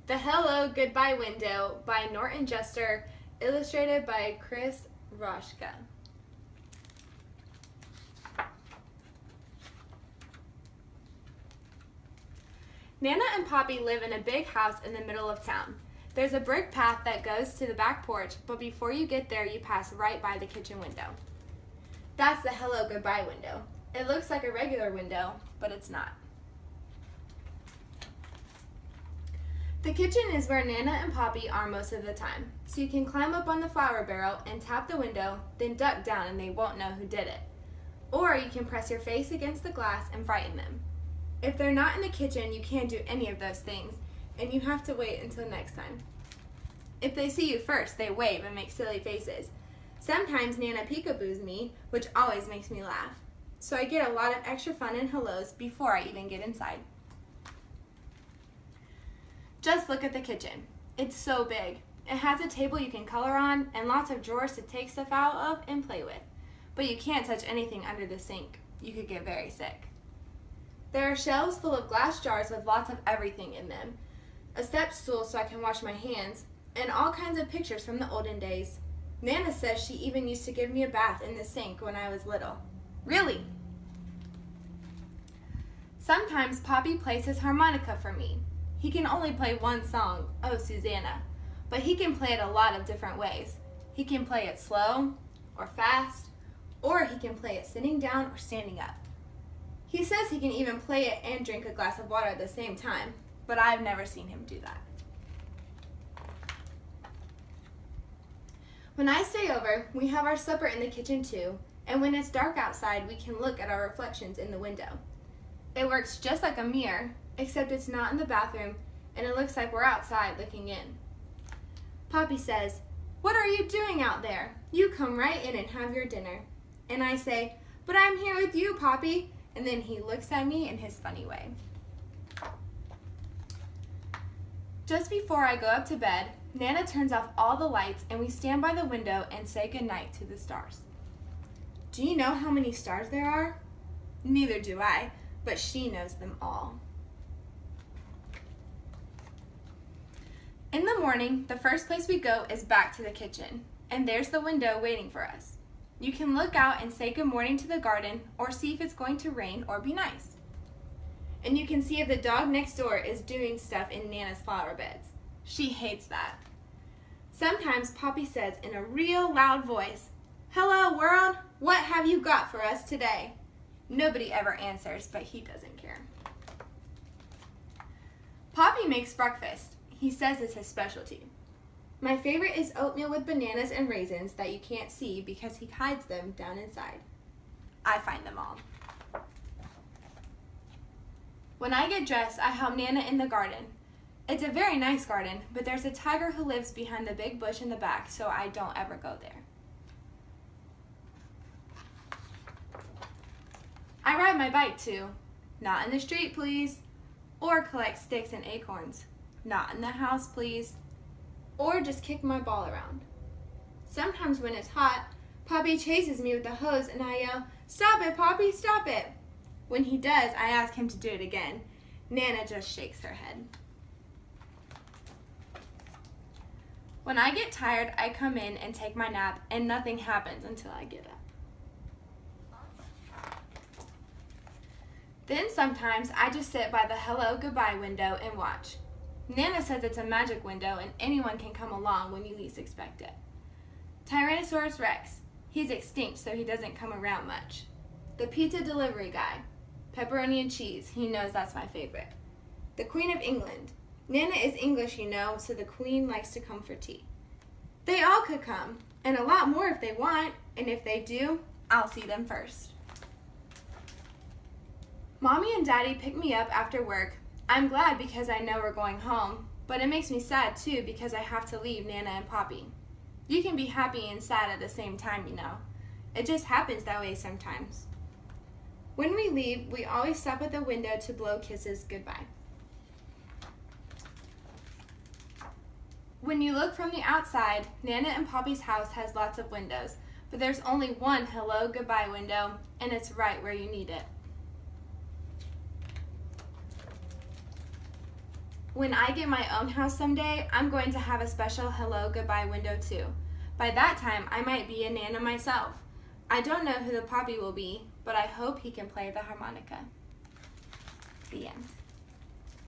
The Hello Goodbye Window by Norton Jester, illustrated by Chris Roshka. Nana and Poppy live in a big house in the middle of town. There's a brick path that goes to the back porch, but before you get there, you pass right by the kitchen window. That's the Hello Goodbye window. It looks like a regular window, but it's not. The kitchen is where Nana and Poppy are most of the time, so you can climb up on the flour barrel and tap the window, then duck down and they won't know who did it. Or you can press your face against the glass and frighten them. If they're not in the kitchen, you can't do any of those things, and you have to wait until next time. If they see you first, they wave and make silly faces. Sometimes Nana peekaboos me, which always makes me laugh. So I get a lot of extra fun and hellos before I even get inside. Just look at the kitchen. It's so big. It has a table you can color on and lots of drawers to take stuff out of and play with. But you can't touch anything under the sink. You could get very sick. There are shelves full of glass jars with lots of everything in them, a step stool so I can wash my hands, and all kinds of pictures from the olden days. Nana says she even used to give me a bath in the sink when I was little. Really? Sometimes Poppy plays his harmonica for me. He can only play one song, Oh Susanna, but he can play it a lot of different ways. He can play it slow or fast, or he can play it sitting down or standing up. He says he can even play it and drink a glass of water at the same time, but I've never seen him do that. When I stay over, we have our supper in the kitchen too, and when it's dark outside, we can look at our reflections in the window. It works just like a mirror, except it's not in the bathroom, and it looks like we're outside looking in. Poppy says, "What are you doing out there? You come right in and have your dinner." And I say, "But I'm here with you, Poppy." And then he looks at me in his funny way. Just before I go up to bed, Nana turns off all the lights and we stand by the window and say goodnight to the stars. Do you know how many stars there are? Neither do I, but she knows them all. In the morning, the first place we go is back to the kitchen, and there's the window waiting for us. You can look out and say good morning to the garden or see if it's going to rain or be nice. And you can see if the dog next door is doing stuff in Nana's flower beds. She hates that. Sometimes Poppy says in a real loud voice, "Hello world, what have you got for us today?" Nobody ever answers, but he doesn't care. Poppy makes breakfast. He says it's his specialty. My favorite is oatmeal with bananas and raisins that you can't see because he hides them down inside. I find them all. When I get dressed, I help Nana in the garden. It's a very nice garden, but there's a tiger who lives behind the big bush in the back, so I don't ever go there. I ride my bike too. Not in the street, please. Or collect sticks and acorns. Not in the house, please. Or just kick my ball around. Sometimes when it's hot, Poppy chases me with the hose and I yell, "Stop it, Poppy, stop it!" When he does, I ask him to do it again. Nana just shakes her head. When I get tired, I come in and take my nap and nothing happens until I get up. Then sometimes I just sit by the Hello Goodbye window and watch. Nana says it's a magic window and anyone can come along when you least expect it. Tyrannosaurus Rex. He's extinct, so he doesn't come around much. The pizza delivery guy. Pepperoni and cheese. He knows that's my favorite. The Queen of England. Nana is English, you know, so the Queen likes to come for tea. They all could come, and a lot more if they want, and if they do, I'll see them first. Mommy and Daddy pick me up after work. I'm glad because I know we're going home, but it makes me sad too because I have to leave Nana and Poppy. You can be happy and sad at the same time, you know. It just happens that way sometimes. When we leave, we always stop at the window to blow kisses goodbye. When you look from the outside, Nana and Poppy's house has lots of windows, but there's only one Hello Goodbye window, and it's right where you need it. When I get my own house someday, I'm going to have a special hello goodbye window too. By that time, I might be a Nana myself. I don't know who the Poppy will be, but I hope he can play the harmonica. The end.